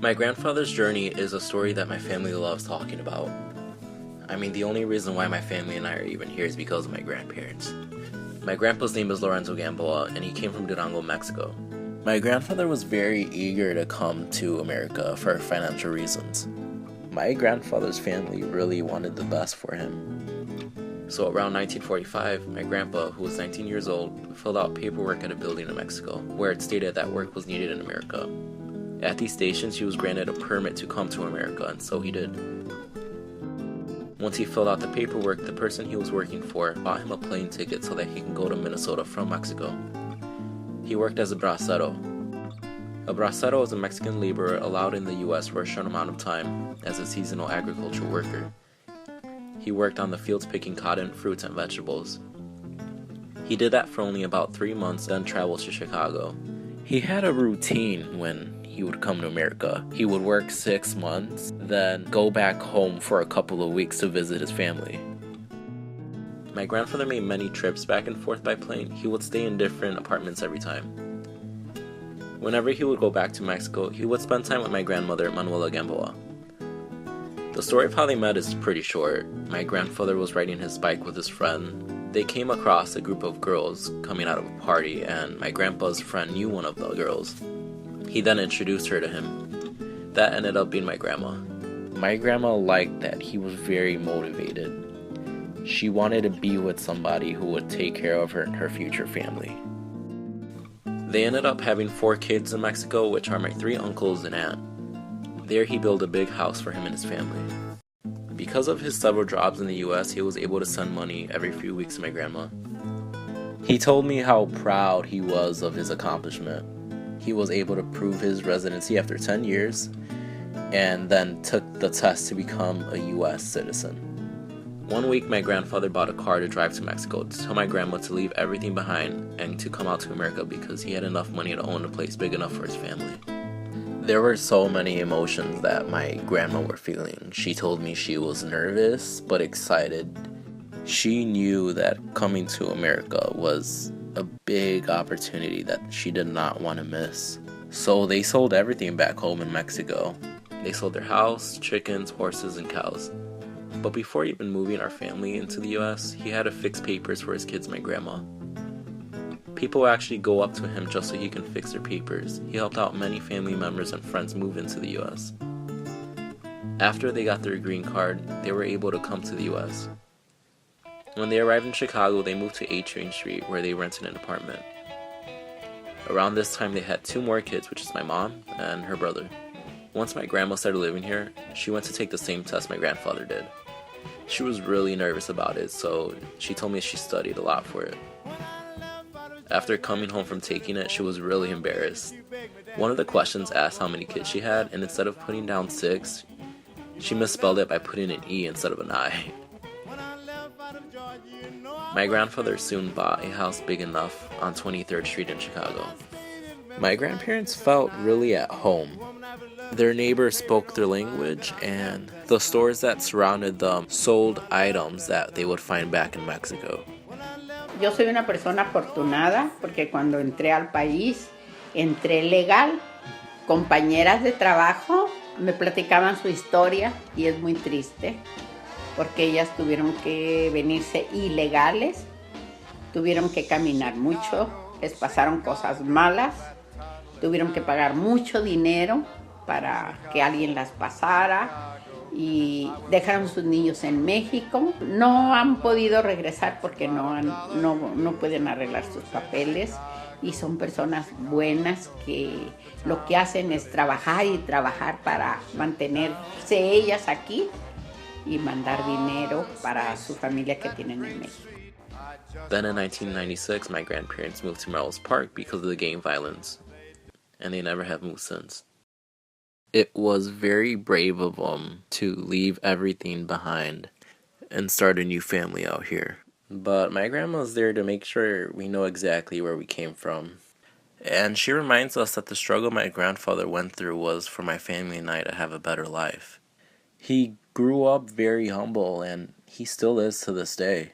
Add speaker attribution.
Speaker 1: My grandfather's journey is a story that my family loves talking about. I mean, the only reason why my family and I are even here is because of my grandparents. My grandpa's name is Lorenzo Gamboa, and he came from Durango, Mexico. My grandfather was very eager to come to America for financial reasons. My grandfather's family really wanted the best for him. So around 1945, my grandpa, who was 19 years old, filled out paperwork at a building in Mexico, where it stated that work was needed in America. At these stations, he was granted a permit to come to America, and so he did. Once he filled out the paperwork, the person he was working for bought him a plane ticket so that he can go to Minnesota from Mexico. He worked as a bracero. A bracero is a Mexican laborer allowed in the U.S. for a short amount of time as a seasonal agricultural worker. He worked on the fields picking cotton, fruits, and vegetables. He did that for only about 3 months, then traveled to Chicago. He had a routine when he would come to America. He would work 6 months, then go back home for a couple of weeks to visit his family. My grandfather made many trips back and forth by plane. He would stay in different apartments every time. Whenever he would go back to Mexico, he would spend time with my grandmother, Manuela Gamboa. The story of how they met is pretty short. My grandfather was riding his bike with his friend. They came across a group of girls coming out of a party, and my grandpa's friend knew one of the girls. He then introduced her to him. That ended up being my grandma. My grandma liked that he was very motivated. She wanted to be with somebody who would take care of her and her future family. They ended up having 4 kids in Mexico, which are my 3 uncles and aunt. There he built a big house for him and his family. Because of his several jobs in the US, he was able to send money every few weeks to my grandma. He told me how proud he was of his accomplishment. He was able to prove his residency after 10 years and then took the test to become a US citizen. One week, my grandfather bought a car to drive to Mexico to tell my grandma to leave everything behind and to come out to America because he had enough money to own a place big enough for his family. There were so many emotions that my grandma were feeling. She told me she was nervous but excited. She knew that coming to America was a big opportunity that she did not want to miss. So they sold everything back home in Mexico. They sold their house, chickens, horses, and cows. But before even moving our family into the US, he had to fix papers for his kids and my grandma. People actually go up to him just so he can fix their papers. He helped out many family members and friends move into the US. After they got their green card, they were able to come to the US. When they arrived in Chicago, they moved to 8 Train Street where they rented an apartment. Around this time, they had 2 more kids, which is my mom and her brother. Once my grandma started living here, she went to take the same test my grandfather did. She was really nervous about it, so she told me she studied a lot for it. After coming home from taking it, she was really embarrassed. One of the questions asked how many kids she had, and instead of putting down 6, she misspelled it by putting an E instead of an I. My grandfather soon bought a house big enough on 23rd Street in Chicago. My grandparents felt really at home. Their neighbors spoke their language, and the stores that surrounded them sold items that they would find back in Mexico.
Speaker 2: Yo soy una persona afortunada porque cuando entré al país, entré legal. Compañeras de trabajo me platicaban su historia y es muy triste porque ellas tuvieron que venirse ilegales, tuvieron que caminar mucho, les pasaron cosas malas, tuvieron que pagar mucho dinero para que alguien las pasara y dejaron sus niños en México. No han podido regresar porque no pueden arreglar sus papeles y son personas buenas que lo que hacen es trabajar y trabajar para mantenerse ellas aquí y mandar dinero para su familia que tienen en México.
Speaker 1: Then in 1996, my grandparents moved to Melrose Park because of the gang violence, and they never have moved since. It was very brave of them to leave everything behind and start a new family out here. But my grandma's there to make sure we know exactly where we came from. And she reminds us that the struggle my grandfather went through was for my family and I to have a better life. He grew up very humble, and he still is to this day.